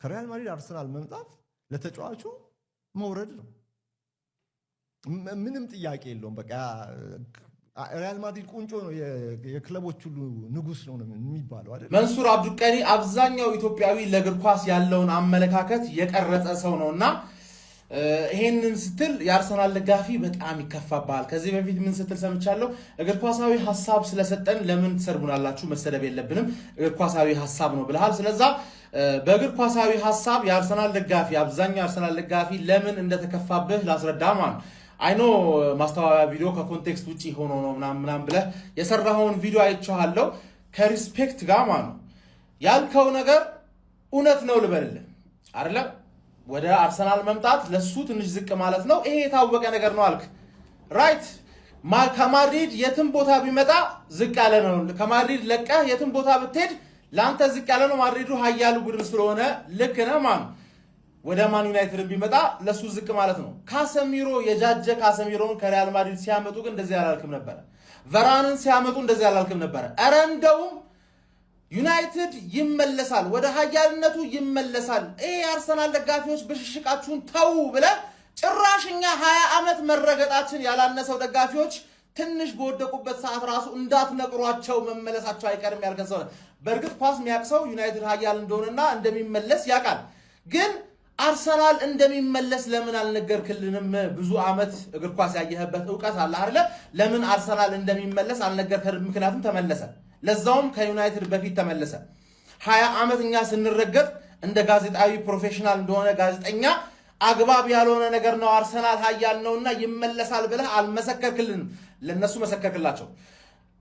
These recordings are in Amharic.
ከሪያል ማድሪድ አርሰናል መምጣት ለተጫዋቹ መውረድ ነው። ምንም ጥያቄ የለውም። በቃ ሪያል ማድሪድ ቁንጮ ነው፣ የክለቦች ሁሉ ንጉስ ነው የሚባለው አይደል? መንሱር አብዱቀኒ አብዛኛው ኢትዮጵያዊ ለእግር ኳስ ያለውን አመለካከት የቀረጸ ሰው ነውና ይሄንን ስትል የአርሰናል ደጋፊ በጣም ይከፋባል። ከዚህ በፊት ምን ስትል ሰምቻለሁ? እግር ኳሳዊ ሐሳብ ስለሰጠን ለምን ትሰርቡናላችሁ? መሰደብ የለብንም እግር ኳሳዊ ሐሳብ ነው ብለሃል። ስለዛ በእግር ኳሳዊ ሐሳብ የአርሰናል ደጋፊ አብዛኛው አርሰናል ደጋፊ ለምን እንደተከፋብህ ላስረዳ ማለት አይኖ ማስተዋወቂያ ቪዲዮ ከኮንቴክስት ውጪ ሆኖ ነው ምናምን ብለህ የሰራኸውን ቪዲዮ አይቼዋለሁ። ከሪስፔክት ጋር ማለት ነው ያልከው ነገር እውነት ነው ልበልልህ አይደለም። ወደ አርሰናል መምጣት ለሱ ትንሽ ዝቅ ማለት ነው። ይሄ የታወቀ ነገር ነው አልክ ራይት። ከማድሪድ የትም ቦታ ቢመጣ ዝቅ ያለ ነው። ከማድሪድ ለቀህ የትም ቦታ ብትሄድ ላንተ ዝቅ ያለ ነው። ማድሪዱ ኃያሉ ቡድን ስለሆነ ልክ ነህ ማን ወደ ማን ዩናይትድ ቢመጣ ለሱ ዝቅ ማለት ነው። ካሰሚሮ የጃጀ ካሰሚሮን ከሪያል ማድሪድ ሲያመጡ ግን እንደዚህ ያላልክም ነበር። ቨራንን ሲያመጡ እንደዚህ ያላልክም ነበር። ኧረ እንደውም ዩናይትድ ይመለሳል፣ ወደ ኃያልነቱ ይመለሳል። አርሰናል ደጋፊዎች በሽሽቃችሁን ተው ብለህ ጭራሽኛ 20 ዓመት መረገጣችን ያላነሰው ደጋፊዎች ትንሽ በወደቁበት ሰዓት ራሱ እንዳትነቅሯቸው መመለሳቸው አይቀርም ያልከን ሰው። በእርግጥ ኳስ የሚያቅሰው ዩናይትድ ኃያል እንደሆነና እንደሚመለስ ያውቃል። ግን አርሰናል እንደሚመለስ ለምን አልነገርክልንም? ብዙ ዓመት እግር ኳስ ያየህበት ዕውቀት አለ አይደለ? ለምን አርሰናል እንደሚመለስ አልነገርከንም? ምክንያቱም ተመለሰ፣ ለዛውም ከዩናይትድ በፊት ተመለሰ። 20 ዓመት እኛ ስንረገጥ እንደ ጋዜጣዊ ፕሮፌሽናል እንደሆነ ጋዜጠኛ አግባብ ያልሆነ ነገር ነው አርሰናል ኃያል ነውና ይመለሳል ብለህ አልመሰከርክልንም። ለነሱ መሰከርክላቸው።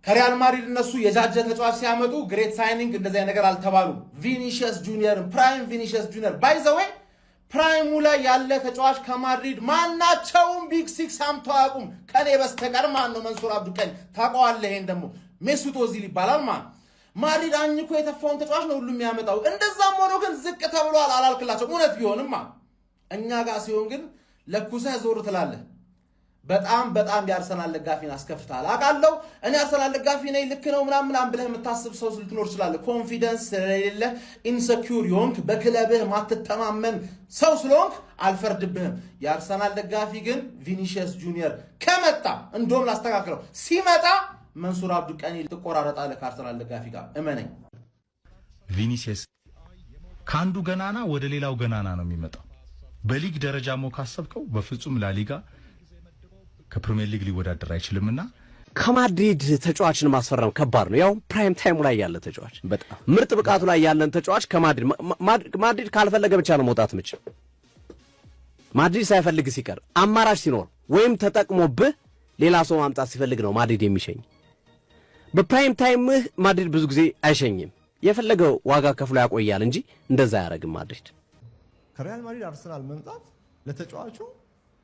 ከሪያል ማድሪድ እነሱ የጃጀ ተጫዋች ሲያመጡ ግሬት ሳይኒንግ እንደዚህ ነገር አልተባሉ። ቪኒሺየስ ጁኒየር ፕራይም ቪኒሺየስ ጁኒየር ባይ ዘ ዌይ ፕራይሙ ላይ ያለ ተጫዋች ከማድሪድ ማናቸውም ቢግ ሲክስ አምጥተው አያውቁም ከኔ በስተቀር። ማን ነው? መንሱር አብዱቀኒ ታውቀዋለህ። ይሄን ደግሞ ሜሱት ኦዚል ይባላል። ማድሪድ አኝኮ የተፋውን ተጫዋች ነው ሁሉ የሚያመጣው። እንደዛም ሆኖ ግን ዝቅ ተብሏል አላልክላቸው። እውነት ቢሆንም እኛ ጋር ሲሆን ግን ለኩሰህ ዞር ትላለህ። በጣም የአርሰናል ደጋፊን አስከፍታል አውቃለሁ። እኔ አርሰናል ደጋፊ ነኝ ልክ ነው ምናምን ብለህ የምታስብ ሰው ልትኖር ትችላለህ። ኮንፊደንስ ስለሌለ ኢንሰኪዩር የሆንክ በክለብህ ማትተማመን ሰው ስለሆንክ አልፈርድብህም። የአርሰናል ደጋፊ ግን ቪኒሺየስ ጁኒየር ከመጣ እንደውም ላስተካክለው ሲመጣ መንሱር አብዱቀኒ ትቆራረጣለህ ከአርሰናል ደጋፊ ጋር እመነኝ። ቪኒሺየስ ከአንዱ ገናና ወደ ሌላው ገናና ነው የሚመጣው። በሊግ ደረጃ ካሰብከው በፍጹም ላሊጋ ከፕሪሚየር ሊግ ሊወዳደር አይችልምና ከማድሪድ ተጫዋችን ማስፈረም ከባድ ነው። ያው ፕራይም ታይሙ ላይ ያለ ተጫዋች በጣም ምርጥ ብቃቱ ላይ ያለን ተጫዋች ከማድሪድ ካልፈለገ ብቻ ነው መውጣት ምችል። ማድሪድ ሳይፈልግ ሲቀር አማራጭ ሲኖር ወይም ተጠቅሞብህ ሌላ ሰው ማምጣት ሲፈልግ ነው ማድሪድ የሚሸኝ። በፕራይም ታይምህ ማድሪድ ብዙ ጊዜ አይሸኝም። የፈለገው ዋጋ ከፍሎ ያቆያል እንጂ እንደዛ አያረግም ማድሪድ። ከሪያል ማድሪድ አርሰናል መምጣት ለተጫዋቹ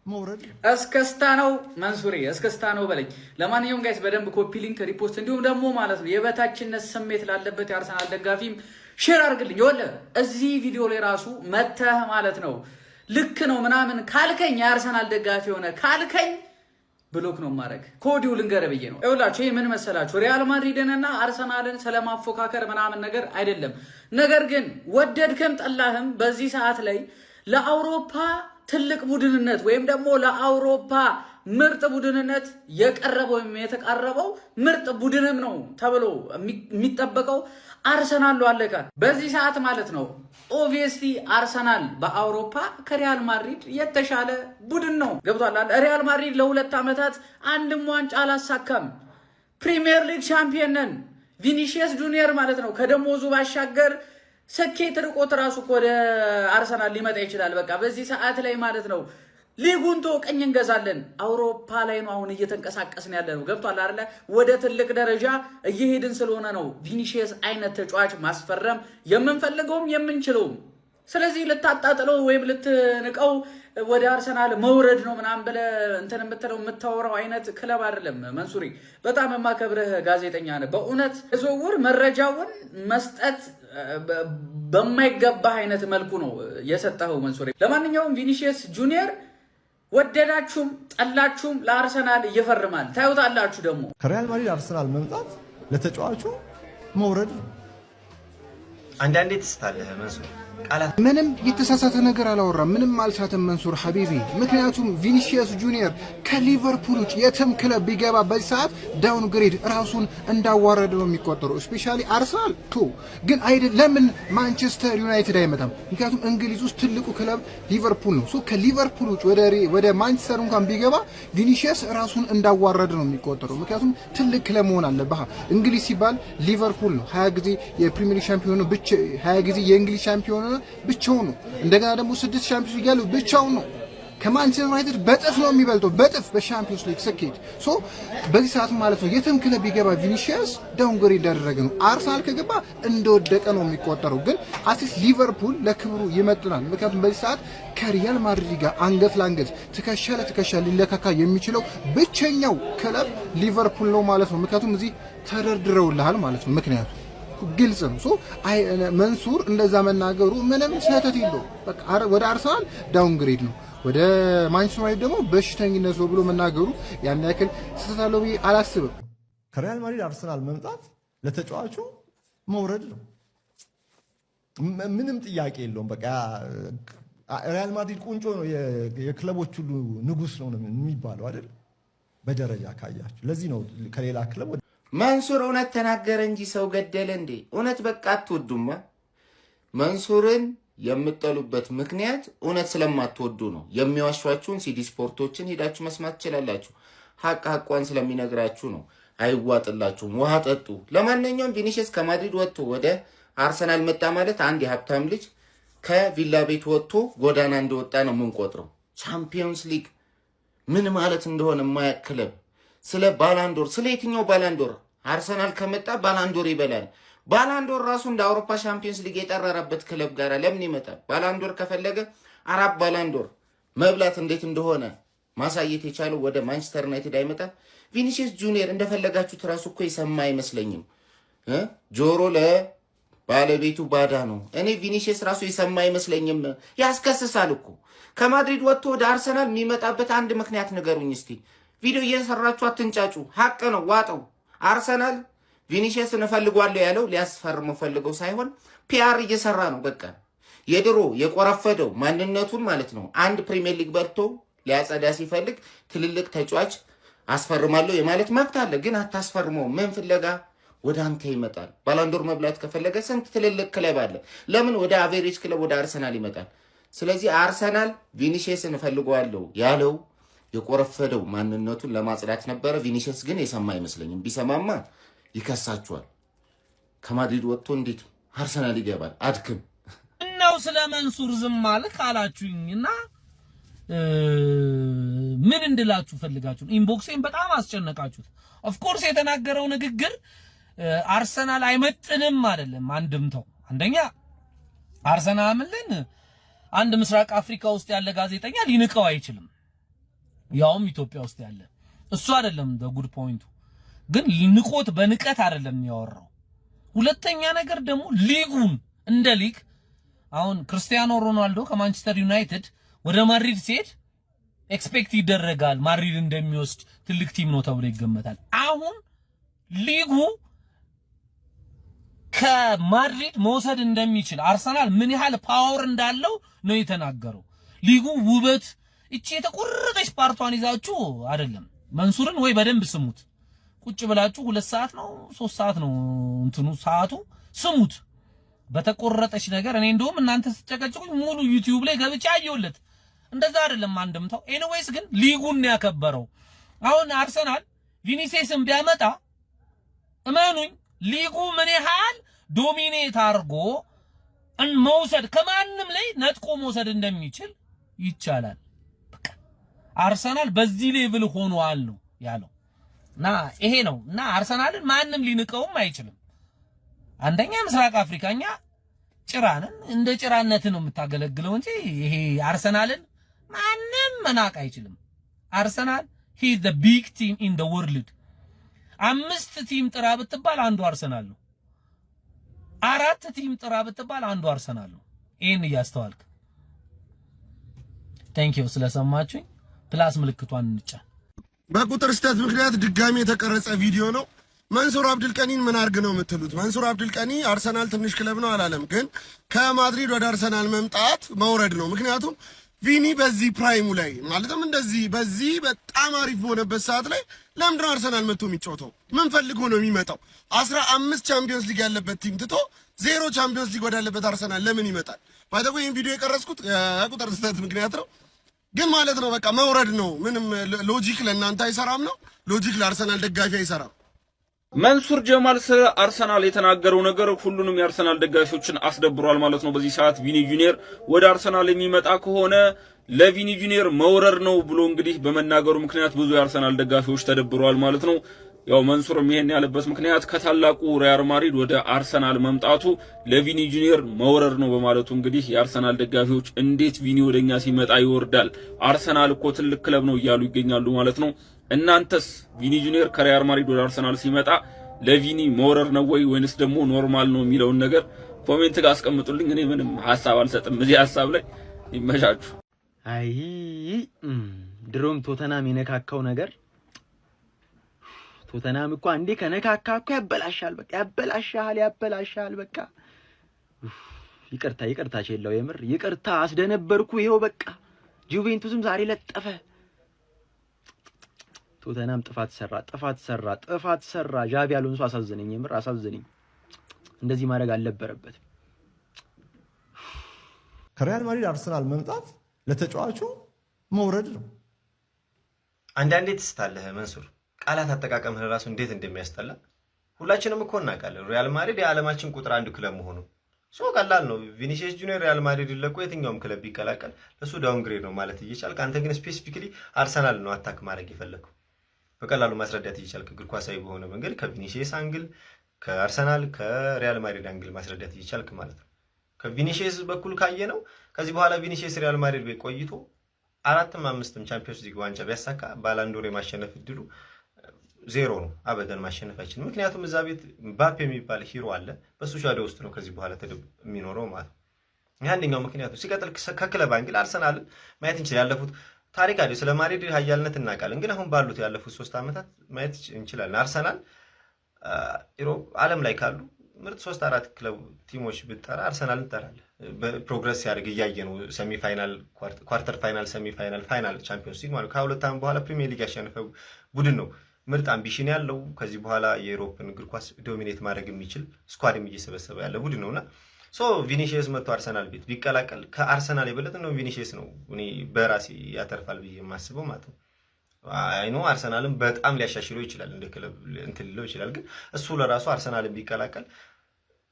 መውረድ እስከስታ ነው። መንሱሬ እስከስታ ነው በለኝ። ለማንኛውም ጋይስ በደንብ ኮፒ ሊንክ ሪፖስት እንዲሁም ደግሞ ማለት ነው የበታችነት ስሜት ላለበት የአርሰናል ደጋፊም ሼር አድርግልኝ። ይወለ እዚህ ቪዲዮ ላይ ራሱ መተህ ማለት ነው ልክ ነው ምናምን ካልከኝ የአርሰናል ደጋፊ ሆነ ካልከኝ ብሎክ ነው ማድረግ። ኮዲው ልንገርህ ብዬ ነው። ይኸውላችሁ ይሄ ምን መሰላችሁ ሪያል ማድሪድንና አርሰናልን ስለማፎካከር ምናምን ነገር አይደለም። ነገር ግን ወደድክም ጠላህም በዚህ ሰዓት ላይ ለአውሮፓ ትልቅ ቡድንነት ወይም ደግሞ ለአውሮፓ ምርጥ ቡድንነት የቀረበው ወይም የተቃረበው ምርጥ ቡድንም ነው ተብሎ የሚጠበቀው አርሰናል ነው። አለቀ። በዚህ ሰዓት ማለት ነው ኦብቪየስሊ አርሰናል በአውሮፓ ከሪያል ማድሪድ የተሻለ ቡድን ነው። ገብቷል። ሪያል ማድሪድ ለሁለት ዓመታት አንድም ዋንጫ አላሳካም። ፕሪሚየር ሊግ ሻምፒዮን ነን። ቪኒሺየስ ጁኒየር ማለት ነው ከደሞዙ ባሻገር ስኬት ርቆት ራሱ ወደ አርሰናል ሊመጣ ይችላል። በቃ በዚህ ሰዓት ላይ ማለት ነው ሊጉን ተወቀኝ እንገዛለን። አውሮፓ ላይ ነው አሁን እየተንቀሳቀስን ያለ ነው። ገብቷል አይደለ? ወደ ትልቅ ደረጃ እየሄድን ስለሆነ ነው ቪኒሺየስ አይነት ተጫዋች ማስፈረም የምንፈልገውም የምንችለውም። ስለዚህ ልታጣጥለው ወይም ልትንቀው ወደ አርሰናል መውረድ ነው ምናምን ብለህ እንትን የምትለው የምታወራው አይነት ክለብ አይደለም። መንሱሪ በጣም የማከብርህ ጋዜጠኛ ነህ። በእውነት ዝውውር መረጃውን መስጠት በማይገባህ አይነት መልኩ ነው የሰጠኸው መንሱሪ። ለማንኛውም ቪኒሺየስ ጁኒየር ወደዳችሁም ጠላችሁም ለአርሰናል ይፈርማል። ታዩታላችሁ። ደግሞ ከሪያል ማድሪድ አርሰናል መምጣት ለተጫዋቹ መውረድ ነው። አንዳንዴ ትስታለህ መንሱር። ምንም የተሳሳተ ነገር አላወራም። ምንም አልሳተም መንሱር ሐቢቢ። ምክንያቱም ቪኒሲየስ ጁኒየር ከሊቨርፑል ውጭ የትም ክለብ ቢገባ በዚህ ሰዓት ዳውን ግሬድ ራሱን እንዳዋረደ ነው የሚቆጠረው። ስፔሻሊ አርሰናል ግን አይደል ለምን ማንቸስተር ዩናይትድ አይመጣም? ምክንያቱም እንግሊዝ ውስጥ ትልቁ ክለብ ሊቨርፑል ነው። ከሊቨርፑል ውጭ ወደ ማንቸስተር እንኳን ቢገባ ቪኒሲየስ ራሱን እንዳዋረደ ነው የሚቆጠረው። ምክንያቱም ትልቅ ክለብ መሆን አለበት። እንግሊዝ ሲባል ሊቨርፑል ነው 20 ጊዜ የፕሪሚየር ሊግ ሻምፒዮን ነው፣ 20 ጊዜ የእንግሊዝ ሻምፒዮን ብቻው ነው። እንደገና ደግሞ 6 ሻምፒዮንስ ሊግ ያለው ብቻው ነው። ከማንቸስተር ዩናይትድ በጥፍ ነው የሚበልጠው፣ በጥፍ በሻምፒዮንስ ሊግ ስኬት። በዚህ ሰዓት ማለት ነው የትም ክለብ ቢገባ ቪኒሲየስ ዳውንግሬድ እንዳደረገ ነው። አርሰናል ከገባ እንደወደቀ ነው የሚቆጠረው። ግን አትሊስት ሊቨርፑል ለክብሩ ይመጥናል። ምክንያቱም በዚህ ሰዓት ከሪያል ማድሪድ ጋር አንገት ለአንገት ትከሻ ለትከሻ ሊለካካ የሚችለው ብቸኛው ክለብ ሊቨርፑል ነው ማለት ነው። ምክንያቱም እዚህ ተደርድረውልሃል ማለት ነው። ምክንያቱም ግልጽ ነው። መንሱር እንደዛ መናገሩ ምንም ስህተት የለው። በቃ ወደ አርሰናል ዳውንግሬድ ነው፣ ወደ ማንቸስተር ዩናይትድ ደግሞ በሽተኝነት ነው ብሎ መናገሩ ያን ያክል ስህተት አለው ብዬ አላስብም። ከሪያል ማድሪድ አርሰናል መምጣት ለተጫዋቹ መውረድ ነው፣ ምንም ጥያቄ የለውም። በቃ ሪያል ማድሪድ ቁንጮ ነው፣ የክለቦች ሁሉ ንጉስ ነው የሚባለው አይደል? በደረጃ ካያችሁ ለዚህ ነው ከሌላ ክለብ መንሱር እውነት ተናገረ እንጂ ሰው ገደለ እንዴ? እውነት በቃ አትወዱማ። መንሱርን የምጠሉበት ምክንያት እውነት ስለማትወዱ ነው። የሚዋሿችሁን ሲዲ ስፖርቶችን ሄዳችሁ መስማት ትችላላችሁ። ሐቋን ስለሚነግራችሁ ነው። አይዋጥላችሁም። ውሃ ጠጡ። ለማንኛውም ቪኒሲየስ ከማድሪድ ወጥቶ ወደ አርሰናል መጣ ማለት አንድ የሀብታም ልጅ ከቪላ ቤት ወጥቶ ጎዳና እንደወጣ ነው የምንቆጥረው። ቻምፒዮንስ ሊግ ምን ማለት እንደሆነ የማያውቅ ክለብ። ስለ ባላንዶር፣ ስለ የትኛው ባላንዶር አርሰናል ከመጣ ባላንዶር ይበላል። ባላንዶር ራሱ እንደ አውሮፓ ሻምፒዮንስ ሊግ የጠረረበት ክለብ ጋር ለምን ይመጣል? ባላንዶር ከፈለገ 4 ባላንዶር መብላት እንዴት እንደሆነ ማሳየት የቻለው ወደ ማንቸስተር ዩናይትድ አይመጣም። ቪኒሲየስ ጁኒየር እንደፈለጋችሁት ራሱ እኮ የሰማ አይመስለኝም። ጆሮ ለባለቤቱ ባዳ ነው። እኔ ቪኒሲየስ ራሱ የሰማ አይመስለኝም። ያስከስሳል እኮ። ከማድሪድ ወጥቶ ወደ አርሰናል የሚመጣበት አንድ ምክንያት ንገሩኝ እስቲ። ቪዲዮ እየሰራችሁ አትንጫጩ። ሀቅ ነው፣ ዋጠው። አርሰናል ቪኒሲየስን እፈልጓለሁ ያለው ሊያስፈርመው ፈልገው ሳይሆን ፒአር እየሰራ ነው። በቃ የድሮ የቆረፈደው ማንነቱን ማለት ነው። አንድ ፕሪሚየር ሊግ በልቶ ሊያጸዳ ሲፈልግ ትልልቅ ተጫዋች አስፈርማለሁ የማለት መብት አለ። ግን አታስፈርመው። ምን ፍለጋ ወደ አንተ ይመጣል? ባላንዶር መብላት ከፈለገ ስንት ትልልቅ ክለብ አለ። ለምን ወደ አቬሬጅ ክለብ ወደ አርሰናል ይመጣል? ስለዚህ አርሰናል ቪኒሲየስን እፈልጓለሁ ያለው የቆረፈደው ማንነቱን ለማጽዳት ነበረ። ቪኒሲየስ ግን የሰማ አይመስለኝም። ቢሰማማ ይከሳችኋል። ከማድሪድ ወጥቶ እንዴት አርሰናል ይገባል? አድክም ነው። ስለ መንሱር ዝም ማለት አላችሁኝና ምን እንድላችሁ ፈልጋችሁ ኢንቦክሴን በጣም አስጨነቃችሁት። ኦፍ ኮርስ የተናገረው ንግግር አርሰናል አይመጥንም አይደለም አንድምታው። አንደኛ አርሰናልን አንድ ምስራቅ አፍሪካ ውስጥ ያለ ጋዜጠኛ ሊንቀው አይችልም፣ ያውም ኢትዮጵያ ውስጥ ያለ እሱ አይደለም። ጉድ ፖይንቱ ግን ንቆት በንቀት አይደለም ያወራው። ሁለተኛ ነገር ደግሞ ሊጉን እንደ ሊግ አሁን ክርስቲያኖ ሮናልዶ ከማንቸስተር ዩናይትድ ወደ ማድሪድ ሲሄድ ኤክስፔክት ይደረጋል ማድሪድ እንደሚወስድ ትልቅ ቲም ነው ተብሎ ይገመታል። አሁን ሊጉ ከማድሪድ መውሰድ እንደሚችል አርሰናል ምን ያህል ፓወር እንዳለው ነው የተናገረው። ሊጉ ውበት እቺ የተቆረጠች ፓርቷን ይዛችሁ አይደለም። መንሱርን ወይ በደንብ ስሙት፣ ቁጭ ብላችሁ 2 ሰዓት ነው 3 ሰዓት ነው እንትኑ ሰዓቱ ስሙት። በተቆረጠች ነገር እኔ እንደውም እናንተ ስትጨቀጭቁኝ ሙሉ ዩቲዩብ ላይ ገብቼ አየሁለት። እንደዛ አይደለም አንድምታው። ኤኒዌይስ ግን ሊጉን ያከበረው አሁን አርሰናል ቪኒሲየስን ቢያመጣ እመኑኝ ሊጉ ምን ያህል ዶሚኔት አድርጎ መውሰድ ከማንም ላይ ነጥቆ መውሰድ እንደሚችል ይቻላል። በቃ አርሰናል በዚህ ሌቭል ሆኗል ነው ያለው እና ይሄ ነው እና አርሰናልን ማንም ሊንቀውም አይችልም። አንደኛ ምስራቅ አፍሪካኛ ጭራንን እንደ ጭራነት ነው የምታገለግለው እንጂ ይሄ አርሰናልን ማንም መናቅ አይችልም። አርሰናል he is the big team in the world። 5 ቲም ጥራ ብትባል አንዱ አርሰናል ነው። 4 ቲም ጥራ ብትባል አንዱ አርሰናል ነው። ይሄን እያስተዋልክ ቴንክ ዩ ስለሰማችሁኝ። ፕላስ ምልክቷን እንጫን። በቁጥር ስህተት ምክንያት ድጋሚ የተቀረጸ ቪዲዮ ነው። መንሱር አብዱልቀኒን ምን አርግ ነው የምትሉት? መንሱር አብዱልቀኒ አርሰናል ትንሽ ክለብ ነው አላለም፣ ግን ከማድሪድ ወደ አርሰናል መምጣት መውረድ ነው። ምክንያቱም ቪኒ በዚህ ፕራይሙ ላይ ማለትም እንደዚህ በዚህ በጣም አሪፍ በሆነበት ሰዓት ላይ ለምንድነው አርሰናል መጥቶ የሚጫወተው? ምን ፈልጎ ነው የሚመጣው? 15 ቻምፒዮንስ ሊግ ያለበት ቲም ትቶ 0 ቻምፒዮንስ ሊግ ወዳለበት አርሰናል ለምን ይመጣል? ባይተው ይሄን ቪዲዮ የቀረጽኩት ቁጥር ስህተት ምክንያት ነው፣ ግን ማለት ነው በቃ መውረድ ነው። ምንም ሎጂክ ለእናንተ አይሰራም ነው፣ ሎጂክ ለአርሰናል ደጋፊ አይሰራም። መንሱር ጀማል ስለ አርሰናል የተናገረው ነገር ሁሉንም የአርሰናል ደጋፊዎችን አስደብሯል ማለት ነው። በዚህ ሰዓት ቪኒ ጁኒየር ወደ አርሰናል የሚመጣ ከሆነ ለቪኒ ጁኒየር መውረድ ነው ብሎ እንግዲህ በመናገሩ ምክንያት ብዙ የአርሰናል ደጋፊዎች ተደብረዋል ማለት ነው። ያው መንሱርም ይሄን ያለበት ምክንያት ከታላቁ ሪያል ማድሪድ ወደ አርሰናል መምጣቱ ለቪኒ ጁኒየር መውረድ ነው በማለቱ እንግዲህ የአርሰናል ደጋፊዎች እንዴት ቪኒ ወደኛ ሲመጣ ይወርዳል? አርሰናል እኮ ትልቅ ክለብ ነው እያሉ ይገኛሉ ማለት ነው። እናንተስ ቪኒ ጁኒየር ከሪያል ማድሪድ ወደ አርሰናል ሲመጣ ለቪኒ መውረድ ነው ወይ ወይንስ ደግሞ ኖርማል ነው የሚለውን ነገር ኮሜንት ጋር አስቀምጡልኝ። እኔ ምንም ሐሳብ አልሰጥም እዚህ ሐሳብ ላይ። ይመሻችሁ። አይ ድሮም ቶተናም የነካካው ነገር ቶተናም እኮ አንዴ ከነካካ እኮ ያበላሻል። በቃ ያበላሻል። በቃ ይቅርታ ቼላው የምር ይቅርታ አስደነበርኩ። ይሄው በቃ ጁቬንቱስም ዛሬ ለጠፈ። ቶተናም ጥፋት ሰራ። ዣቪ አሎንሶ አሳዘነኝ፣ የምር አሳዘነኝ። እንደዚህ ማድረግ አልነበረበትም። ከሪያል ማድሪድ አርሰናል መምጣት ለተጫዋቹ መውረድ ነው። አንዳንዴ ትስታለህ መንሱር፣ ቃላት አጠቃቀምህ ራሱ እንዴት እንደሚያስጠላ ሁላችንም እኮ እናውቃለን። ሪያል ማድሪድ የዓለማችን ቁጥር 1 ክለብ መሆኑ ሶ ቀላል ነው። ቪኒሲየስ ጁኒየር ሪያል ማድሪድ ለቆ የትኛውም ክለብ ቢቀላቀል ለሱ ዳውንግሬድ ነው ማለት እየቻልክ፣ አንተ ግን ስፔሲፊካሊ አርሰናል ነው አታክ ማድረግ የፈለከው። በቀላሉ ማስረዳት እየቻልክ እግር ኳሳዊ በሆነ መንገድ ከቪኒሲየስ አንግል፣ ከአርሰናል ከሪያል ማድሪድ አንግል ማስረዳት እየቻልክ ማለት ነው። ከቪኒሲየስ በኩል ካየ ነው ከዚህ በኋላ ቪኒሲየስ ሪያል ማድሪድ ቤት ቆይቶ 4ም 5ም ቻምፒዮንስ ሊግ ዋንጫ ቢያሳካ ባላንዶር የማሸነፍ እድሉ 0 ነው። አበደን ማሸነፋችን። ምክንያቱም እዛ ቤት ምባፔ የሚባል ሂሮ አለ። በሱ ሻዶ ውስጥ ነው ከዚህ በኋላ የሚኖረው ማለት ነው። ያንኛው ምክንያቱ ሲቀጥል ከክለብ አንግል አርሰናል ማየት እንችላለን። ያለፉት ታሪክ አይደል ስለ ማድሪድ ኃያልነት እናውቃለን፣ ግን አሁን ባሉት ያለፉት 3 ዓመታት ማየት እንችላለን። አርሰናል ኢሮፕ ዓለም ላይ ካሉ ምርጥ 3-4 ክለብ ቲሞች ብትጠራ አርሰናል እንጠራለን። በፕሮግረስ ያደርግ እያየ ነው። ሴሚ ፋይናል፣ ኳርተር ፋይናል፣ ሴሚ ፋይናል፣ ፋይናል ቻምፒዮንስ ሊግ ማለት ከ2 ዓመት በኋላ ፕሪሚየር ሊግ ያሸነፈ ቡድን ነው። ምርጥ አምቢሽን ያለው ከዚህ በኋላ የዩሮፕን እግር ኳስ ዶሚኔት ማድረግ የሚችል ስኳድም እየሰበሰበ ያለ ቡድን ነውና ሶ ቪኒሲየስ መጥቶ አርሰናል ቤት ቢቀላቀል ከአርሰናል የበለጠ ነው ቪኒሲየስ ነው እኔ በራሴ ያተርፋል ብዬ የማስበው ማለት ነው። አይኖ አርሰናልን በጣም ሊያሻሽለው ይችላል፣ እንደ ክለብ እንትን ሊለው ይችላል። ግን እሱ ለራሱ አርሰናልን ቢቀላቀል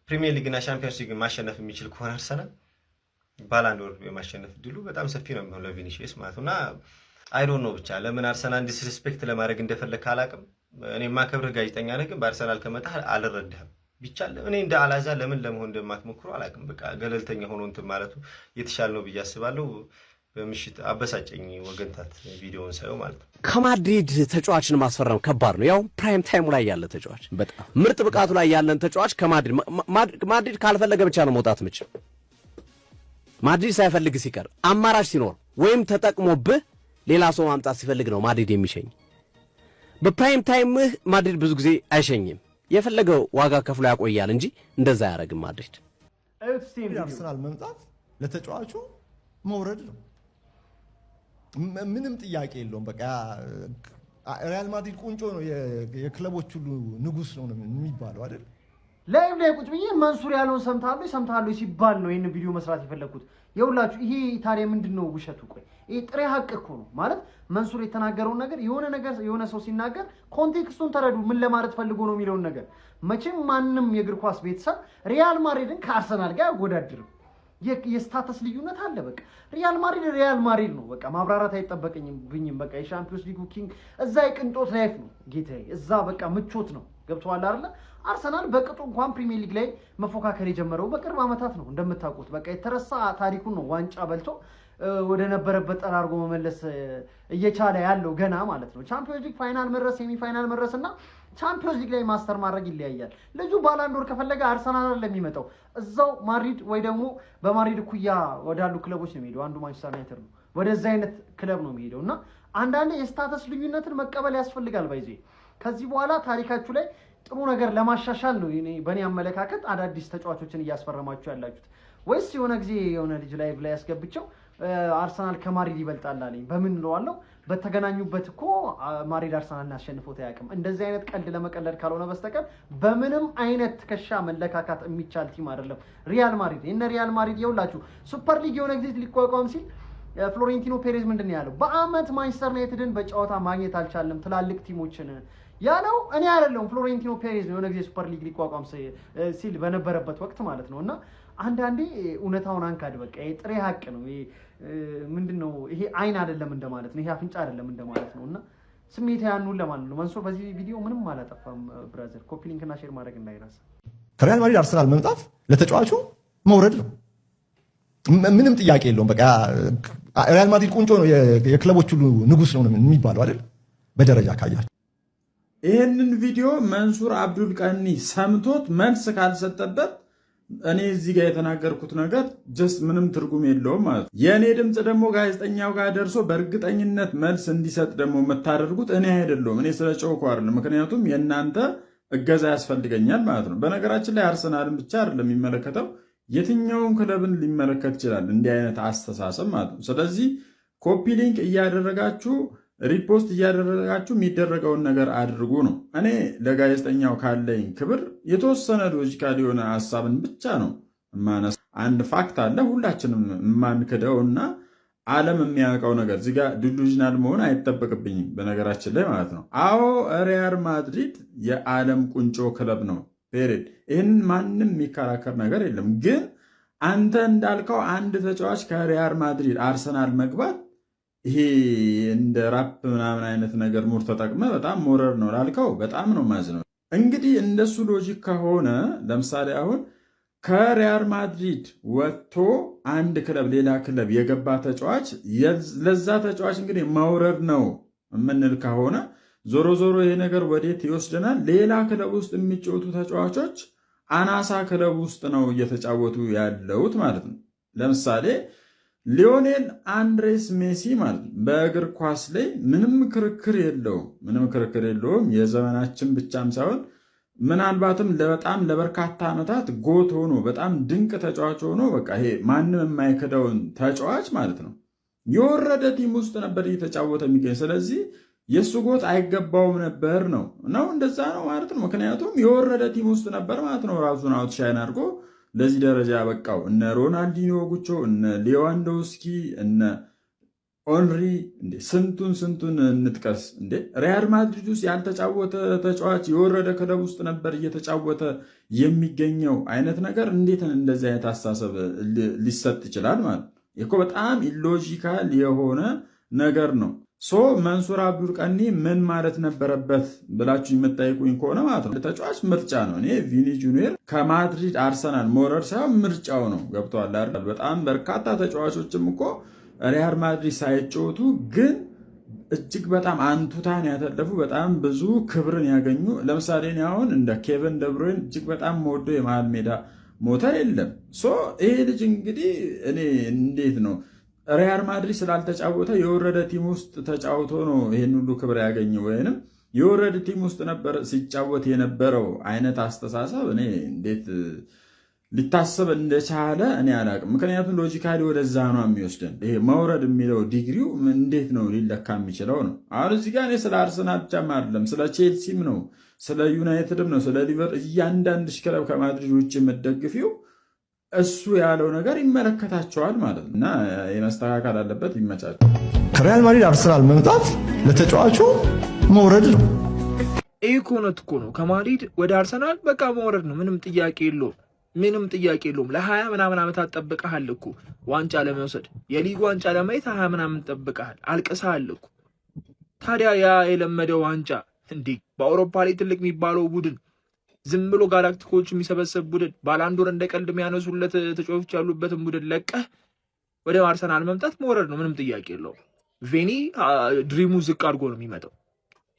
ፕሪሚየር ሊግና ቻምፒዮንስ ሊግ ማሸነፍ የሚችል ከሆነ አርሰናል ባላንዶር የማሸነፍ ድሉ በጣም ሰፊ ነው የሚሆነው ለቪኒሲየስ ማለት ነውና አይ ዶንት ኖ ብቻ ለምን አርሰናል ዲስሪስፔክት ለማድረግ እንደፈለክ አላቅም። እኔ ማከብርህ ጋዜጠኛ ነህ፣ ግን በአርሰናል ከመጣህ አልረዳህም። ብቻ እኔ እንደ አላዛ ለምን ለመሆን እንደማትሞክሩ አላቅም። በቃ ገለልተኛ ሆኖ እንትን ማለቱ የተሻለ ነው ብዬ አስባለሁ። በምሽት አበሳጨኝ ወገንታት ቪዲዮውን ሳየው ማለት ነው። ከማድሪድ ተጫዋችን ማስፈረም ከባድ ነው። ያው ፕራይም ታይሙ ላይ ያለ ተጫዋች፣ በጣም ምርጥ ብቃቱ ላይ ያለን ተጫዋች ከማድሪድ ካልፈለገ ብቻ ነው መውጣት የምችል። ማድሪድ ሳይፈልግ ሲቀር አማራጭ ሲኖር ወይም ተጠቅሞብህ ሌላ ሰው ማምጣት ሲፈልግ ነው ማድሪድ የሚሸኝ። በፕራይም ታይምህ ማድሪድ ብዙ ጊዜ አይሸኝም። የፈለገው ዋጋ ከፍሎ ያቆያል እንጂ እንደዛ አያደርግም ማድሪድ። አርሰናል መምጣት ለተጫዋቹ መውረድ ነው፣ ምንም ጥያቄ የለውም። በቃ ሪያል ማድሪድ ቁንጮ ነው፣ የክለቦች ሁሉ ንጉስ ነው የሚባለው አይደል? ላይቭ ላይ ቁጭ ብዬ መንሱር ያለውን ሰምታሉ ሲባል ነው ይሄን ቪዲዮ መስራት የፈለኩት። የሁላችሁ ይሄ ታዲያ ምንድነው ውሸቱ? ቆይ ይሄ ጥሬ ሀቅ እኮ ነው ማለት መንሱር የተናገረውን ነገር የሆነ ሰው ሲናገር ኮንቴክስቱን ተረዱ፣ ምን ለማለት ፈልጎ ነው የሚለውን ነገር። መቼም ማንም የእግር ኳስ ቤተሰብ ሪያል ማድሪድን ከአርሰናል ጋር ያወዳድርም። የስታተስ ልዩነት አለ። በቃ ሪያል ማድሪድ ነው። በቃ ማብራራት አይጠበቅብኝም። በቃ የሻምፒዮንስ ሊጉ ኪንግ እዛ የቅንጦት ላይፍ ነው ጌታዬ፣ እዛ በቃ ምቾት ነው። ገብቶሃል አይደለ? አርሰናል በቅጡ እንኳን ፕሪሚየር ሊግ ላይ መፎካከር የጀመረው በቅርብ ዓመታት ነው እንደምታውቁት። በቃ የተረሳ ታሪኩን ነው ዋንጫ በልቶ ወደ ነበረበት ጠራርጎ መመለስ እየቻለ ያለው ገና ማለት ነው። ቻምፒዮንስ ሊግ ፋይናል መድረስ፣ ሴሚ ፋይናል መድረስና ቻምፒዮንስ ሊግ ላይ ማስተር ማድረግ ይለያያል። ልጁ ባላንዶር ከፈለገ አርሰናል ለሚመጣው እዛው ማድሪድ ወይ ደግሞ በማድሪድ እኩያ ወዳሉ ክለቦች ነው የሚሄደው። አንዱ ማንቸስተር ዩናይትድ ነው፣ ወደዛ አይነት ክለብ ነው የሚሄደው እና አንዳንዴ የስታተስ ልዩነትን መቀበል ያስፈልጋል። ባይዜ ከዚህ በኋላ ታሪካችሁ ላይ ጥሩ ነገር ለማሻሻል ነው በእኔ አመለካከት አዳዲስ ተጫዋቾችን እያስፈረማችሁ ያላችሁት? ወይስ የሆነ ጊዜ የሆነ ልጅ ላይቭ ላይ ያስገብቸው አርሰናል ከማድሪድ ይበልጣል አለኝ። በምን እለዋለሁ? በተገናኙበት እኮ ማድሪድ አርሰናልን አሸንፎት አያውቅም። እንደዚህ አይነት ቀልድ ለመቀለድ ካልሆነ በስተቀር በምንም አይነት ትከሻ መለካካት የሚቻል ቲም አይደለም ሪያል ማድሪድ። የነ ሪያል ማድሪድ የውላችሁ ሱፐር ሊግ የሆነ ጊዜ ሊቋቋም ሲል ፍሎሬንቲኖ ፔሬዝ ምንድን ነው ያለው? በአመት ማንቸስተር ዩናይትድን በጨዋታ ማግኘት አልቻለም ትላልቅ ቲሞችን ያለው እኔ አይደለሁም፣ ፍሎሬንቲኖ ፔሬዝ ነው የሆነ ጊዜ ሱፐር ሊግ ሊቋቋም ሲል በነበረበት ወቅት ማለት ነው። እና አንዳንዴ እውነታውን አንካድ። በቃ ይሄ ጥሬ ሀቅ ነው። ይሄ ምንድነው? ይሄ አይን አይደለም እንደማለት ነው። ይሄ አፍንጫ አይደለም እንደማለት ነው። እና ስሜት ያኑን ለማለት ነው። መንሱር በዚህ ቪዲዮ ምንም አላጠፋም። ብራዘር ኮፒ ሊንክ እና ሼር ማድረግ እንዳይረሳ። ከሪያል ማድሪድ አርሰናል መምጣት ለተጫዋቹ መውረድ ነው። ምንም ጥያቄ የለውም። በቃ ሪያል ማድሪድ ቁንጮ ነው፣ የክለቦች ሁሉ ንጉስ ነው የሚባለው አይደል? በደረጃ ካያችሁ ይህንን ቪዲዮ መንሱር አብዱል ቀኒ ሰምቶት መልስ ካልሰጠበት እኔ እዚህ ጋር የተናገርኩት ነገር ጀስት ምንም ትርጉም የለውም ማለት ነው። የእኔ ድምፅ ደግሞ ጋዜጠኛው ጋር ደርሶ በእርግጠኝነት መልስ እንዲሰጥ ደግሞ የምታደርጉት እኔ አይደለሁም። እኔ ስለ ጨውኩ አይደለም፣ ምክንያቱም የእናንተ እገዛ ያስፈልገኛል ማለት ነው። በነገራችን ላይ አርሰናልን ብቻ አይደለም የሚመለከተው፣ የትኛውን ክለብን ሊመለከት ይችላል እንዲህ አይነት አስተሳሰብ ማለት ነው። ስለዚህ ኮፒ ሊንክ እያደረጋችሁ ሪፖስት እያደረጋችሁ የሚደረገውን ነገር አድርጉ ነው። እኔ ለጋዜጠኛው ካለኝ ክብር የተወሰነ ሎጂካል የሆነ ሀሳብን ብቻ ነው ማነሳ። አንድ ፋክት አለ ሁላችንም የማንክደው እና ዓለም የሚያውቀው ነገር እዚህ ጋር ዲሉዥናል መሆን አይጠበቅብኝም በነገራችን ላይ ማለት ነው። አዎ ሪያል ማድሪድ የዓለም ቁንጮ ክለብ ነው ፔሬድ። ይህን ማንም የሚከራከር ነገር የለም። ግን አንተ እንዳልከው አንድ ተጫዋች ከሪያል ማድሪድ አርሰናል መግባት ይሄ እንደ ራፕ ምናምን አይነት ነገር ሙር ተጠቅመ በጣም ሞረር ነው ላልከው በጣም ነው ማዝነው። እንግዲህ እንደሱ ሎጂክ ከሆነ ለምሳሌ አሁን ከሪያል ማድሪድ ወጥቶ አንድ ክለብ ሌላ ክለብ የገባ ተጫዋች ለዛ ተጫዋች እንግዲህ መውረድ ነው የምንል ከሆነ ዞሮ ዞሮ ይሄ ነገር ወዴት ይወስደናል? ሌላ ክለብ ውስጥ የሚጫወቱ ተጫዋቾች አናሳ ክለብ ውስጥ ነው እየተጫወቱ ያለውት ማለት ነው። ለምሳሌ ሊዮኔል አንድሬስ ሜሲ ማለት በእግር ኳስ ላይ ምንም ክርክር የለውም። የዘመናችን ብቻም ሳይሆን ምናልባትም በጣም ለበርካታ ዓመታት ጎት ሆኖ በጣም ድንቅ ተጫዋች ሆኖ በቃ ይሄ ማንም የማይክደውን ተጫዋች ማለት ነው የወረደ ቲም ውስጥ ነበር እየተጫወተ የሚገኝ። ስለዚህ የእሱ ጎት አይገባውም ነበር ነው እንደዛ ነው ማለት ነው። ምክንያቱም የወረደ ቲም ውስጥ ነበር ማለት ነው። ራሱን አውትሻይን አድርጎ ለዚህ ደረጃ ያበቃው እነ ሮናልዲኖ ጉቾ፣ እነ ሌዋንዶውስኪ፣ እነ ኦንሪ ስንቱን እንጥቀስ እንዴ። ሪያል ማድሪድ ውስጥ ያልተጫወተ ተጫዋች የወረደ ክለብ ውስጥ ነበር እየተጫወተ የሚገኘው አይነት ነገር እንዴት እንደዚህ አይነት አስተሳሰብ ሊሰጥ ይችላል ማለት እኮ በጣም ኢሎጂካል የሆነ ነገር ነው። መንሱር አብዱል ቀኒ ምን ማለት ነበረበት ብላችሁ የምትጠይቁኝ ከሆነ ማለት ነው ተጫዋች ምርጫ ነው። እኔ ቪኒ ጁኒየር ከማድሪድ አርሰናል መውረድ ሳይሆን ምርጫው ነው። ገብተዋል አይደል? በጣም በርካታ ተጫዋቾችም እኮ ሪያል ማድሪድ ሳይጫወቱ ግን እጅግ በጣም አንቱታን ያተለፉ በጣም ብዙ ክብርን ያገኙ። ለምሳሌ እኔ አሁን እንደ ኬቨን ደብሮይን እጅግ በጣም መወደው የመሃል ሜዳ ሞተር የለም። ይሄ ልጅ እንግዲህ እኔ እንዴት ነው ሪያል ማድሪድ ስላልተጫወተ የወረደ ቲም ውስጥ ተጫውቶ ነው ይሄን ሁሉ ክብር ያገኘው ወይንም የወረደ ቲም ውስጥ ነበር ሲጫወት የነበረው አይነት አስተሳሰብ እኔ እንዴት ሊታሰብ እንደቻለ እኔ አላቅም። ምክንያቱም ሎጂካሊ ወደዛ ነው የሚወስደን። ይሄ መውረድ የሚለው ዲግሪው እንዴት ነው ሊለካ የሚችለው ነው። አሁን እዚህ ጋር እኔ ስለ አርሰናል ብቻም አይደለም ስለ ቼልሲም ነው ስለ ዩናይትድም ነው ስለ ሊቨር እያንዳንድሽ ክለብ ከማድሪድ ውጭ የምትደግፊው እሱ ያለው ነገር ይመለከታቸዋል ማለት ነው። እና የመስተካከል አለበት። ይመቻል። ከሪያል ማድሪድ አርሰናል መምጣት ለተጫዋቹ መውረድ ነው። ይህ እውነት እኮ ነው። ከማድሪድ ወደ አርሰናል በቃ መውረድ ነው። ምንም ጥያቄ የለውም። ለ20 ምናምን ዓመታት ጠብቀሃል እኮ ዋንጫ ለመውሰድ የሊግ ዋንጫ ለማየት 20 ምናምን ጠብቀሃል፣ አልቅሰሃል እኮ። ታዲያ ያ የለመደው ዋንጫ እንዲህ በአውሮፓ ላይ ትልቅ የሚባለው ቡድን ዝም ብሎ ጋላክቲኮች የሚሰበሰብ ቡድን ባላንዶር እንደ ቀልድ የሚያነሱለት ተጫዋቾች ያሉበትን ቡድን ለቀህ ወደ አርሰናል መምጣት መውረድ ነው። ምንም ጥያቄ የለውም። ቬኒ ድሪሙ ዝቅ አድርጎ ነው የሚመጣው።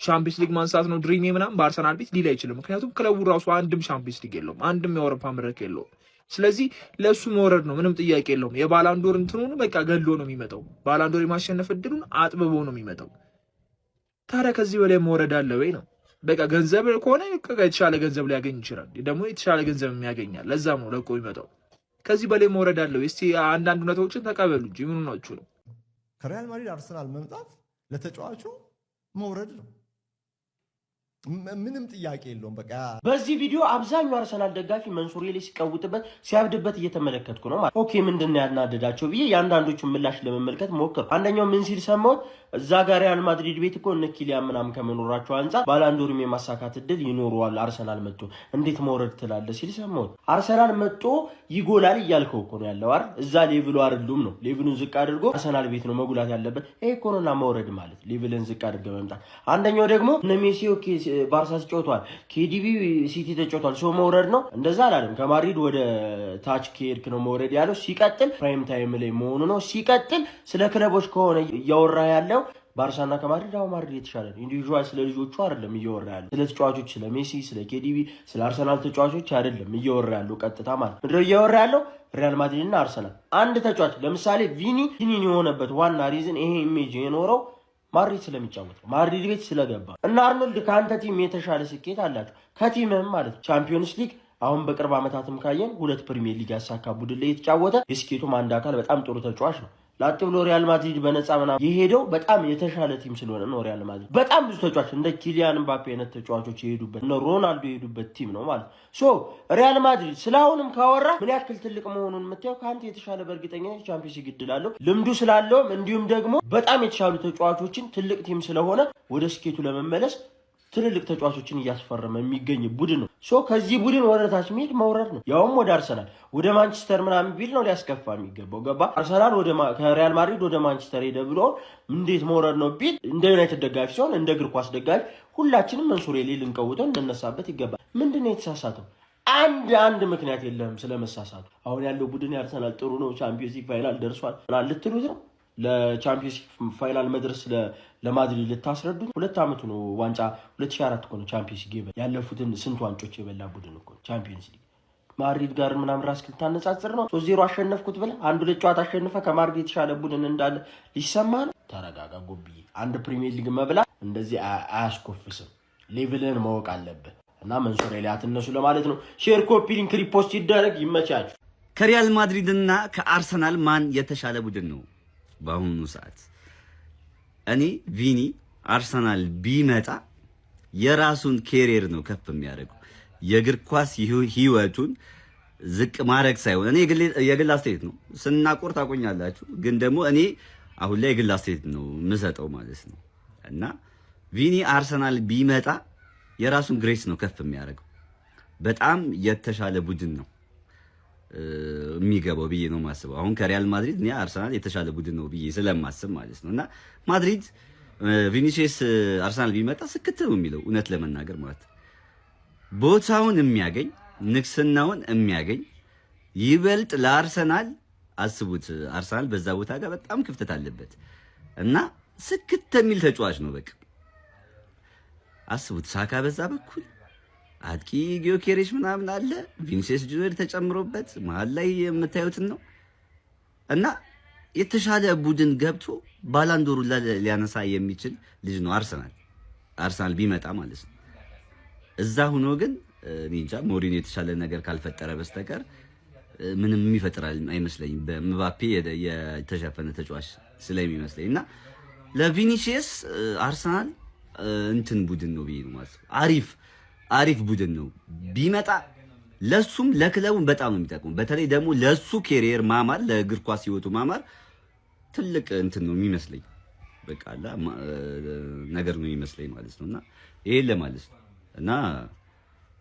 ሻምፒዮንስ ሊግ ማንሳት ነው ድሪሜ ምናምን በአርሰናል ቤት ሊል አይችልም። ምክንያቱም ክለቡ ራሱ አንድም ሻምፒዮንስ ሊግ የለውም፣ አንድም የአውሮፓ መድረክ የለውም። ስለዚህ ለእሱ መውረድ ነው። ምንም ጥያቄ የለውም። የባላንዶር እንትኑን በቃ ገሎ ነው የሚመጣው። ባላንዶር የማሸነፍ እድሉን አጥብቦ ነው የሚመጣው። ታዲያ ከዚህ በላይ መውረድ አለ ወይ ነው? በቃ ገንዘብ ከሆነ የተሻለ ገንዘብ ሊያገኝ ይችላል። ደግሞ የተሻለ ገንዘብ የሚያገኛል። ለዛም ነው ለቆ ይመጣው። ከዚህ በላይ መውረድ አለው። እስቲ አንዳንድ እውነቶችን ተቀበሉ እንጂ ምን ሆናችሁ ነው? ከሪያል ማድሪድ አርሰናል መምጣት ለተጫዋቹ መውረድ ነው። ምንም ጥያቄ የለውም። በቃ በዚህ ቪዲዮ አብዛኛው አርሰናል ደጋፊ መንሱሬ ላይ ሲቀውጥበት ሲያብድበት እየተመለከትኩ ነው ማለት። ኦኬ ምንድነው ያናደዳቸው ብዬ የአንዳንዶቹን ምላሽ ለመመልከት ሞከርኩ። አንደኛው ምን ሲል ሰማሁት፣ እዛ ጋር ሪያል ማድሪድ ቤት እኮ እነ ኪሊያን ምናምን ከመኖራቸው አንጻር ባላንዶርም የማሳካት እድል ይኖረዋል አርሰናል መጥቶ እንዴት መውረድ ትላለህ ሲል ሰማሁት። አርሰናል መጥቶ ይጎላል እያልከው እኮ ነው ያለው አይደል? እዛ ሌቭሉ አይደሉም ነው። ሌቭሉን ዝቅ አድርጎ አርሰናል ቤት ነው መጉላት ያለበት። ይሄ እኮ ነውና መውረድ ማለት ሌቭልን ዝቅ አድርገህ መምጣት። አንደኛው ደግሞ እነ ሜሲ ኦኬ ባርሳ ተጫውቷል፣ ኬዲቢ ሲቲ ተጫውቷል፣ ሰው መውረድ ነው እንደዛ አላለም። ከማድሪድ ወደ ታች ከሄድክ ነው መውረድ ያለው። ሲቀጥል ፕራይም ታይም ላይ መሆኑ ነው። ሲቀጥል ስለ ክለቦች ከሆነ እያወራ ያለው ባርሳና ከማድሪድ አሁን ማድሪድ የተሻለ ነው። ኢንዲቪጁዋል ስለ ልጆቹ አይደለም እየወራ ያለው፣ ስለ ተጫዋቾች፣ ስለ ሜሲ፣ ስለ ኬዲቢ፣ ስለ አርሰናል ተጫዋቾች አይደለም እየወራ ያለው። ቀጥታ ማለት ምንድነው እየወራ ያለው? ሪያል ማድሪድ እና አርሰናል። አንድ ተጫዋች ለምሳሌ ቪኒ የሆነበት ዋና ሪዝን ይሄ ኢሜጅ የኖረው ማድሪድ ስለሚጫወት ነው፣ ማድሪድ ቤት ስለገባ እና አርኖልድ ከአንተ ቲም የተሻለ ስኬት አላቸው ከቲምም ማለት ቻምፒዮንስ ሊግ አሁን በቅርብ ዓመታትም ካየን 2 ፕሪሚየር ሊግ ያሳካ ቡድን ላይ የተጫወተ የስኬቱም አንድ አካል በጣም ጥሩ ተጫዋች ነው። ላጥ ብሎ ሪያል ማድሪድ በነፃ ምናምን የሄደው በጣም የተሻለ ቲም ስለሆነ ነው። ሪያል ማድሪድ በጣም ብዙ ተጫዋች እንደ ኪሊያን ምባፔ አይነት ተጫዋቾች የሄዱበት እነ ሮናልዶ የሄዱበት ቲም ነው ማለት ሶ ሪያል ማድሪድ ስለአሁንም ካወራ ምን ያክል ትልቅ መሆኑን የምታየው ከአንተ የተሻለ በእርግጠኝነት ቻምፒዮንስ ሊግ እድል አለው ልምዱ ስላለውም እንዲሁም ደግሞ በጣም የተሻሉ ተጫዋቾችን ትልቅ ቲም ስለሆነ ወደ ስኬቱ ለመመለስ ትልልቅ ተጫዋቾችን እያስፈረመ የሚገኝ ቡድን ነው። ሶ ከዚህ ቡድን ወደ ታች መሄድ መውረድ ነው። ያውም ወደ አርሰናል ወደ ማንቸስተር ምናምን ቢል ነው ሊያስከፋ የሚገባው። ገባ? አርሰናል ከሪያል ማድሪድ ወደ ማንቸስተር ሄደ ብሎ እንዴት መውረድ ነው ቢል እንደ ዩናይትድ ደጋፊ ሲሆን እንደ እግር ኳስ ደጋፊ ሁላችንም መንሱሬ ላይ ልንቀውጠው እንነሳበት ይገባል። ምንድነው የተሳሳተው? አንድ ምክንያት የለም ስለመሳሳቱ። አሁን ያለው ቡድን የአርሰናል ጥሩ ነው፣ ቻምፒዮንስ ሊግ ፋይናል ደርሷል ልትሉት ነው? ለቻምፒዮንስ ሊግ ፋይናል መድረስ ለማድሪድ ልታስረዱት? 2 ዓመቱ ነው። ዋንጫ 2004 እኮ ነው ቻምፒዮንስ ሊግ ያለፉትን ስንት ዋንጮች የበላ ቡድን እኮ ቻምፒዮንስ ሊግ። ማድሪድ ጋር ምናምን ራስ ልታነጻጽር ነው? 3-0 አሸነፍኩት ብለህ 1-2 ጨዋታ አሸነፈ ከማድሪድ የተሻለ ቡድን እንዳለ ሊሰማ ነው? ተረጋጋ ጎብዬ። አንድ ፕሪሚየር ሊግ መብላት እንደዚህ አያስኮፍስም። ሌቭልን ማወቅ አለብህ። እና መንሱሬ ላይ አትነሱ ለማለት ነው። ሼር፣ ኮፒ ሊንክ፣ ሪፖስት ይደረግ። ይመቻችሁ። ከሪያል ማድሪድ እና ከአርሰናል ማን የተሻለ ቡድን ነው በአሁኑ ሰዓት? እኔ ቪኒ አርሰናል ቢመጣ የራሱን ኬሪየር ነው ከፍ የሚያደርገው፣ የእግር ኳስ ህይወቱን ዝቅ ማድረግ ሳይሆን፣ እኔ የግል አስተያየት ነው። ስናቆር ታቆኛላችሁ፣ ግን ደግሞ እኔ አሁን ላይ የግል አስተያየት ነው የምሰጠው ማለት ነው። እና ቪኒ አርሰናል ቢመጣ የራሱን ግሬስ ነው ከፍ የሚያደርገው። በጣም የተሻለ ቡድን ነው የሚገባው ብዬ ነው ማስበው። አሁን ከሪያል ማድሪድ እኔ አርሰናል የተሻለ ቡድን ነው ብዬ ስለማስብ ማለት ነው። እና ማድሪድ ቪኒሲየስ አርሰናል ቢመጣ ስክት ነው የሚለው እውነት ለመናገር ማለት ቦታውን የሚያገኝ ንግስናውን የሚያገኝ ይበልጥ ለአርሰናል አስቡት። አርሰናል በዛ ቦታ ጋር በጣም ክፍተት አለበት እና ስክት የሚል ተጫዋች ነው። በቃ አስቡት። ሳካ በዛ በኩል አጥቂ ጊዮኬሬሽ ምናምን አለ፣ ቪኒሲየስ ጁኒየር ተጨምሮበት መሀል ላይ የምታዩትን ነው እና የተሻለ ቡድን ገብቶ ባላንዶሩ ሊያነሳ የሚችል ልጅ ነው አርሰናል ቢመጣ ማለት ነው። እዛ ሆኖ ግን እንጃ ሞሪኒዮ የተሻለ ነገር ካልፈጠረ በስተቀር ምንም የሚፈጥር አይመስለኝም። በምባፔ የተሸፈነ ተጫዋች ስለሚመስለኝ እና ለቪኒሲየስ አርሰናል እንትን ቡድን ነው ብዬ ነው ማለት ነው። አሪፍ ቡድን ነው ቢመጣ፣ ለሱም ለክለቡም በጣም ነው የሚጠቅሙ። በተለይ ደግሞ ለሱ ኬሪየር ማማር፣ ለእግር ኳስ ህይወቱ ማማር ትልቅ እንትን ነው የሚመስለኝ። በቃ ነገር ነው የሚመስለኝ ማለት ነውና ይሄን ለማለት ነው እና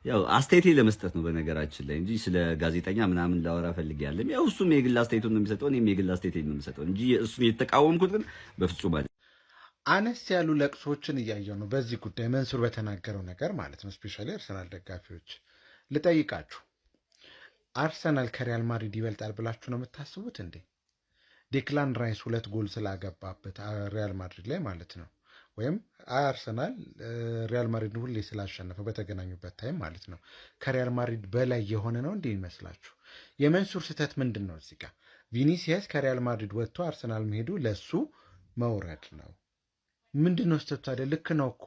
ያው አስተያየቴ ለመስጠት ነው በነገራችን ላይ እንጂ ስለ ጋዜጠኛ ምናምን ላወራ ፈልጌ አይደለም። ያው እሱም የግል አስተያየቱን ነው የሚሰጠው፣ እኔም የግል አስተያየቴን ነው የምሰጠው እንጂ እሱን የተቃወምኩት ግን በፍጹም አይደለም። አነስ ያሉ ለቅሶችን እያየው ነው በዚህ ጉዳይ መንሱር በተናገረው ነገር ማለት ነው። ስፔሻሊ አርሰናል ደጋፊዎች ልጠይቃችሁ፣ አርሰናል ከሪያል ማድሪድ ይበልጣል ብላችሁ ነው የምታስቡት እንዴ? ዴክላን ራይስ 2 ጎል ስላገባበት ሪያል ማድሪድ ላይ ማለት ነው፣ ወይም አርሰናል ሪያል ማድሪድ ሁሌ ስላሸነፈ በተገናኙበት ታይም ማለት ነው ከሪያል ማድሪድ በላይ የሆነ ነው እንዴ ይመስላችሁ? የመንሱር ስህተት ምንድን ነው እዚህ ጋር? ቪኒሲየስ ከሪያል ማድሪድ ወጥቶ አርሰናል መሄዱ ለሱ መውረድ ነው። ምንድን ነው ስህተቱ ታዲያ? ልክ ነው እኮ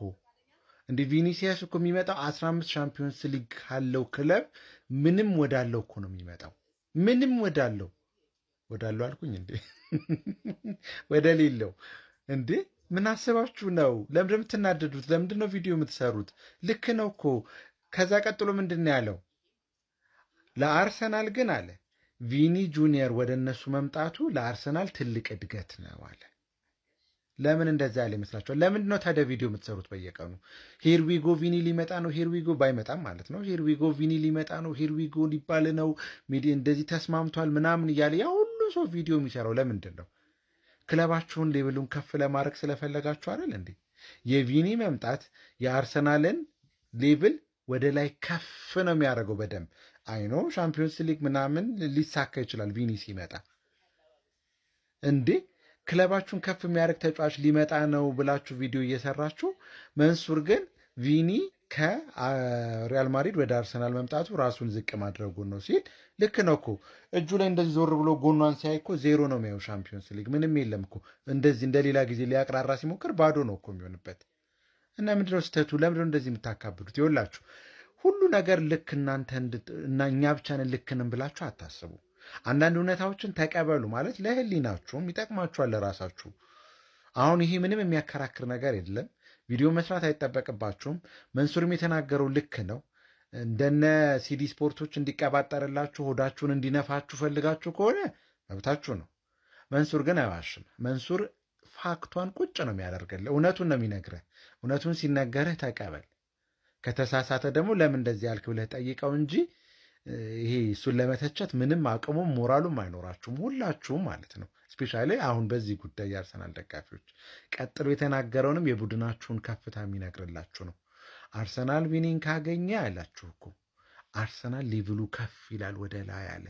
እንደ ቪኒሲየስ እኮ የሚመጣው 15 ሻምፒዮንስ ሊግ ካለው ክለብ ምንም ወዳለው እኮ ነው የሚመጣው። ምንም ወዳለው አልኩኝ እንዴ ወደ ሌለው እንዴ ምን አስባችሁ ነው? ለምንድን ነው የምትናደዱት? ለምንድን ነው ቪዲዮ የምትሰሩት? ልክ ነው እኮ። ከዛ ቀጥሎ ምንድን ነው ያለው? ለአርሰናል ግን አለ ቪኒ ጁኒየር ወደ እነሱ መምጣቱ ለአርሰናል ትልቅ እድገት ነው አለ። ለምን እንደዛ ያለ ይመስላችኋል? ለምንድን ነው ታዲያ ቪዲዮ የምትሰሩት በየቀኑ? ሄርዊጎ ቪኒ ሊመጣ ነው፣ ሄርዊጎ ባይመጣም ማለት ነው፣ ሄርዊጎ ቪኒ ሊመጣ ነው፣ ሄርዊጎ ሊባል ነው፣ እንደዚህ ተስማምቷል ምናምን እያለ ያ ሁሉ ሰው ቪዲዮ የሚሰራው ለምንድን ነው? ክለባችሁን ሌብሉን ከፍ ለማድረግ ስለፈለጋችሁ አይደል እንዴ? የቪኒ መምጣት የአርሰናልን ሌብል ወደ ላይ ከፍ ነው የሚያደርገው በደንብ። አይኖ ሻምፒዮንስ ሊግ ምናምን ሊሳካ ይችላል ቪኒ ሲመጣ እንዴ። ክለባችሁን ከፍ የሚያደርግ ተጫዋች ሊመጣ ነው ብላችሁ ቪዲዮ እየሰራችሁ፣ መንሱር ግን ቪኒ ከሪያል ማድሪድ ወደ አርሰናል መምጣቱ ራሱን ዝቅ ማድረጉን ነው ሲል፣ ልክ ነው እኮ። እጁ ላይ እንደዚህ ዞር ብሎ ጎኗን ሲያይ እኮ ዜሮ ነው የሚያየው። ሻምፒዮንስ ሊግ ምንም የለም እኮ። እንደዚህ እንደ ሌላ ጊዜ ሊያቅራራ ሲሞክር ባዶ ነው እኮ የሚሆንበት። እና ምንድነው ስህተቱ? ለምንድነው እንደዚህ የምታካብዱት? ይኸውላችሁ ሁሉ ነገር ልክ እናንተ እና እኛ ብቻ ነን ልክንም ብላችሁ አታስቡ። አንዳንድ እውነታዎችን ተቀበሉ። ማለት ለህሊናችሁም ይጠቅማችኋል፣ ለራሳችሁ። አሁን ይሄ ምንም የሚያከራክር ነገር የለም። ቪዲዮ መስራት አይጠበቅባችሁም። መንሱርም የተናገረው ልክ ነው። እንደነ ሲዲ ስፖርቶች እንዲቀባጠርላችሁ ሆዳችሁን እንዲነፋችሁ ፈልጋችሁ ከሆነ መብታችሁ ነው። መንሱር ግን አይዋሽም። መንሱር ፋክቷን ቁጭ ነው የሚያደርግልህ። እውነቱን ነው የሚነግርህ። እውነቱን ሲነገርህ ተቀበል። ከተሳሳተ ደግሞ ለምን እንደዚህ ያልክ ብለህ ጠይቀው እንጂ ይሄ እሱን ለመተቸት ምንም አቅሙም ሞራሉም አይኖራችሁም ሁላችሁም ማለት ነው። ስፔሻሊ አሁን በዚህ ጉዳይ የአርሰናል ደጋፊዎች ቀጥሎ የተናገረውንም የቡድናችሁን ከፍታ የሚነግርላችሁ ነው። አርሰናል ዊኒንግ ካገኘ አላችሁ እኮ አርሰናል ሌቭሉ ከፍ ይላል ወደ ላይ አለ።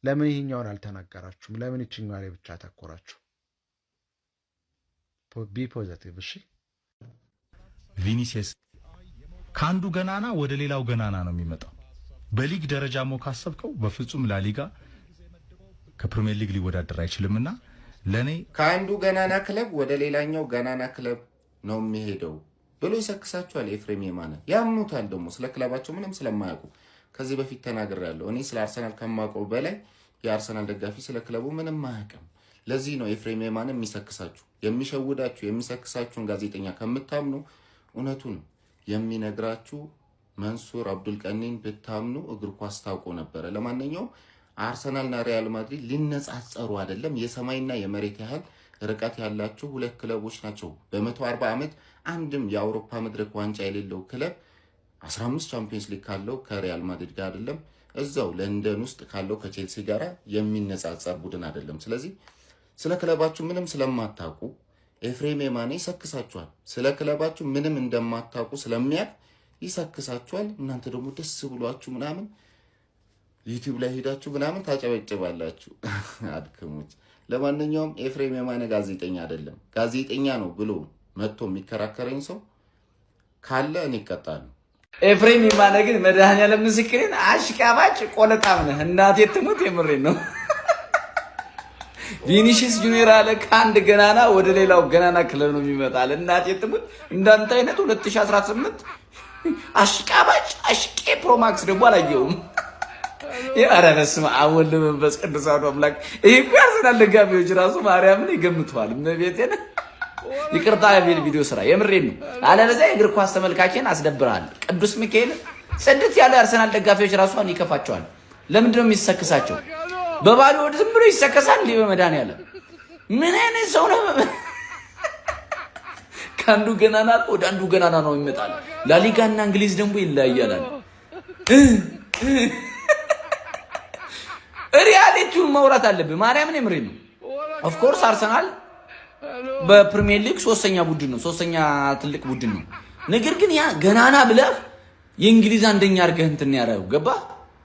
ለምን ይሄኛውን አልተናገራችሁም? ለምን ይችኛዋ ላይ ብቻ አተኮራችሁ? ቢ ፖዚቲቭ። እሺ ቪኒሲየስ ከአንዱ ገናና ወደ ሌላው ገናና ነው የሚመጣው። በሊግ ደረጃ ካሰብከው በፍጹም ላሊጋ ከፕሪሚየር ሊግ ሊወዳደር አይችልምና ለኔ ከአንዱ ገናና ክለብ ወደ ሌላኛው ገናና ክለብ ነው የሚሄደው ብሎ ይሰክሳቸዋል። ኤፍሬም የማነ ያምኑታል። ደግሞ ስለ ክለባቸው ምንም ስለማያውቁ ከዚህ በፊት ተናግሬያለሁ። እኔ ስለ አርሰናል ከማውቀው በላይ የአርሰናል ደጋፊ ስለ ክለቡ ምንም አያውቅም። ለዚህ ነው ኤፍሬም የማነ የሚሰክሳችሁ። የሚሸውዳችሁ የሚሰክሳችሁን ጋዜጠኛ ከምታምኑ እውነቱን የሚነግራችሁ መንሱር አብዱል ቀኒን ብታምኑ እግር ኳስ ታውቆ ነበረ። ለማንኛውም አርሰናልና ሪያል ማድሪድ ሊነጻጸሩ አይደለም፣ የሰማይና የመሬት ያህል ርቀት ያላቸው ሁለት ክለቦች ናቸው። በ140 ዓመት አንድም የአውሮፓ መድረክ ዋንጫ የሌለው ክለብ 15 ቻምፒየንስ ሊግ ካለው ከሪያል ማድሪድ ጋር አይደለም፣ እዛው ለንደን ውስጥ ካለው ከቼልሲ ጋር የሚነጻጸር ቡድን አይደለም። ስለዚህ ስለ ክለባችሁ ምንም ስለማታውቁ ኤፍሬም የማነ ይሰክሳችኋል። ስለ ክለባችሁ ምንም እንደማታውቁ ስለሚያውቅ ይሰክሳችኋል። እናንተ ደግሞ ደስ ብሏችሁ ምናምን ዩቲዩብ ላይ ሄዳችሁ ምናምን ታጨበጭባላችሁ። አድክሙት። ለማንኛውም ኤፍሬም የማነ ጋዜጠኛ አይደለም። ጋዜጠኛ ነው ብሎ መጥቶ የሚከራከረኝ ሰው ካለ እኔ እቀጣለሁ። ኤፍሬም የማነ ግን መድኃኒዓለም ምስክሬን አሽቃባጭ ቆለጣም ነህ። እናቴ ትሙት የምሬን ነው። ቪኒሲየስ ጁኒየር አለ ከአንድ ገናና ወደ ሌላው ገናና ክለብ ነው የሚመጣል። እናቴ ትሙት እንዳንተ አይነት 2018 አሽቃባጭ አሽቄ ፕሮማክስ ደግሞ አላየውም። ኧረ በስመ አብ ወወልድ ወመንፈስ ቅዱስ አሐዱ አምላክ። ይሄ እኮ ያርሰናል ደጋፊዎች ራሱ ማርያምን ይገምተዋል። እመቤቴን ይቅርታ የሚል ቪዲዮ ስራ የምሬን ነው። አለበለዚያ የእግር ኳስ ተመልካችን አስደብራል። ቅዱስ ሚካኤል ጽድት ያለ አርሰናል ደጋፊዎች ራሷን ይከፋቸዋል። ለምንድን ነው የሚሰክሳቸው? በባዶ ወደ ዝም ብሎ ይሰከሳል እንዴ? በመድኃኒዓለም ምን አይነት ሰው ነው? ከአንዱ ገናና ወደ አንዱ ገናና ነው ይመጣል። ላሊጋና እንግሊዝ ደግሞ ይለያያል። ሪያሊቲውን ማውራት አለብህ። ማርያምን የምሬን ነው። ኦፍ ኮርስ አርሰናል በፕሪሚየር ሊግ ሶስተኛ ቡድን ነው፣ ሶስተኛ ትልቅ ቡድን ነው። ነገር ግን ያ ገናና ብለህ የእንግሊዝ አንደኛ አድርገህ እንትን ያደረገው ገባ